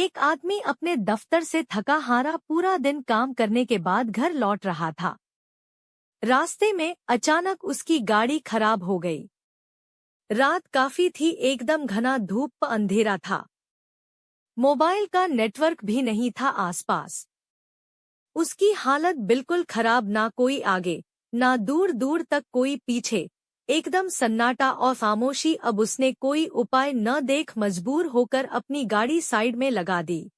एक आदमी अपने दफ्तर से थका हारा पूरा दिन काम करने के बाद घर लौट रहा था। रास्ते में अचानक उसकी गाड़ी खराब हो गई। रात काफी थी, एकदम घना धूप अंधेरा था। मोबाइल का नेटवर्क भी नहीं था आसपास। उसकी हालत बिल्कुल खराब, ना कोई आगे ना दूर दूर तक कोई पीछे, एकदम सन्नाटा और खामोशी। अब उसने कोई उपाय न देख मजबूर होकर अपनी गाड़ी साइड में लगा दी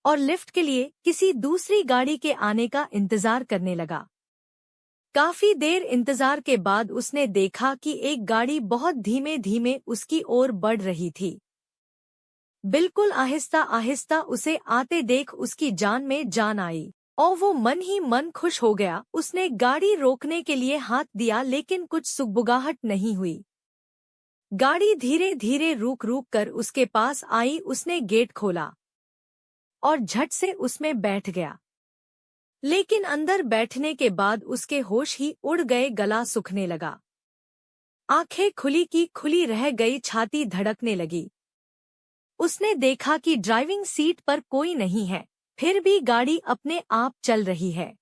और लिफ्ट के लिए किसी दूसरी गाड़ी के आने का इंतजार करने लगा। काफी देर इंतजार के बाद उसने देखा कि एक गाड़ी बहुत धीमे धीमे उसकी ओर बढ़ रही थी। बिल्कुल आहिस्ता आहिस्ता उसे आते देख उसकी जान में जान आई और वो मन ही मन खुश हो गया। उसने गाड़ी रोकने के लिए हाथ दिया, लेकिन कुछ सुगबुगाहट नहीं हुई। गाड़ी धीरे धीरे रुक रुक कर उसके पास आई। उसने गेट खोला और झट से उसमें बैठ गया, लेकिन अंदर बैठने के बाद उसके होश ही उड़ गए। गला सूखने लगा, आंखें खुली की खुली रह गई, छाती धड़कने लगी। उसने देखा कि ड्राइविंग सीट पर कोई नहीं है, फिर भी गाड़ी अपने आप चल रही है।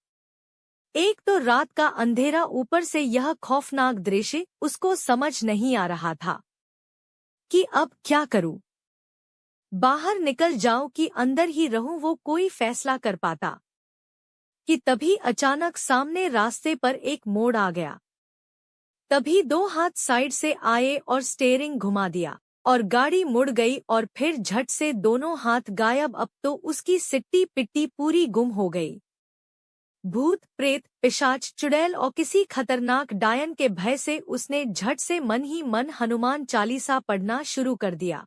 एक तो रात का अंधेरा, ऊपर से यह खौफनाक दृश्य। उसको समझ नहीं आ रहा था कि अब क्या करूं, बाहर निकल जाऊं कि अंदर ही रहूं। वो कोई फैसला कर पाता कि तभी अचानक सामने रास्ते पर एक मोड़ आ गया। तभी दो हाथ साइड से आए और स्टीयरिंग घुमा दिया और गाड़ी मुड़ गई और फिर झट से दोनों हाथ गायब। अब तो उसकी सिट्टी पिट्टी पूरी गुम हो गई। भूत प्रेत पिशाच चुड़ैल और किसी खतरनाक डायन के भय से उसने झट से मन ही मन हनुमान चालीसा पढ़ना शुरू कर दिया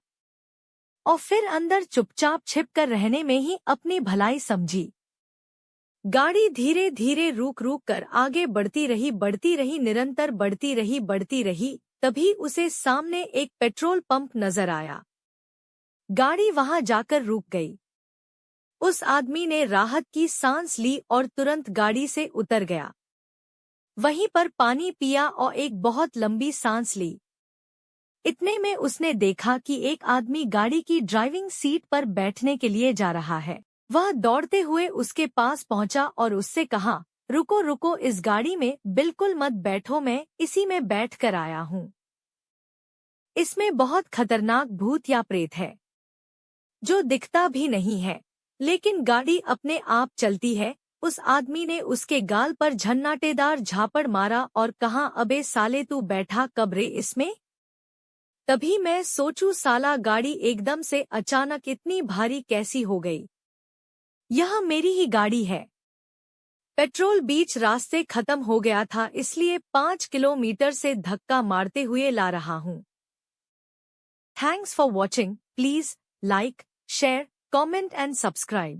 और फिर अंदर चुपचाप छिपकर रहने में ही अपनी भलाई समझी। गाड़ी धीरे धीरे रुक रुक कर आगे बढ़ती रही, निरंतर बढ़ती रही। तभी उसे सामने एक पेट्रोल पंप नजर आया। गाड़ी वहां जाकर रुक गई। उस आदमी ने राहत की सांस ली और तुरंत गाड़ी से उतर गया। वहीं पर पानी पिया और एक बहुत लंबी सांस ली। इतने में उसने देखा कि एक आदमी गाड़ी की ड्राइविंग सीट पर बैठने के लिए जा रहा है। वह दौड़ते हुए उसके पास पहुंचा और उससे कहा, रुको रुको, इस गाड़ी में बिल्कुल मत बैठो, मैं इसी में बैठ कर आया हूँ। इसमें बहुत खतरनाक भूत या प्रेत है जो दिखता भी नहीं है, लेकिन गाड़ी अपने आप चलती है। उस आदमी ने उसके गाल पर झन्नाटेदार झापड़ मारा और कहा, अबे साले तू बैठा कब रे इसमें? तभी मैं सोचूं साला, गाड़ी एकदम से अचानक इतनी भारी कैसी हो गई? यह मेरी ही गाड़ी है। पेट्रोल बीच रास्ते खत्म हो गया था, इसलिए 5 किलोमीटर से धक्का मारते हुए ला रहा हूँ। Thanks for watching. Please like, share, comment and subscribe.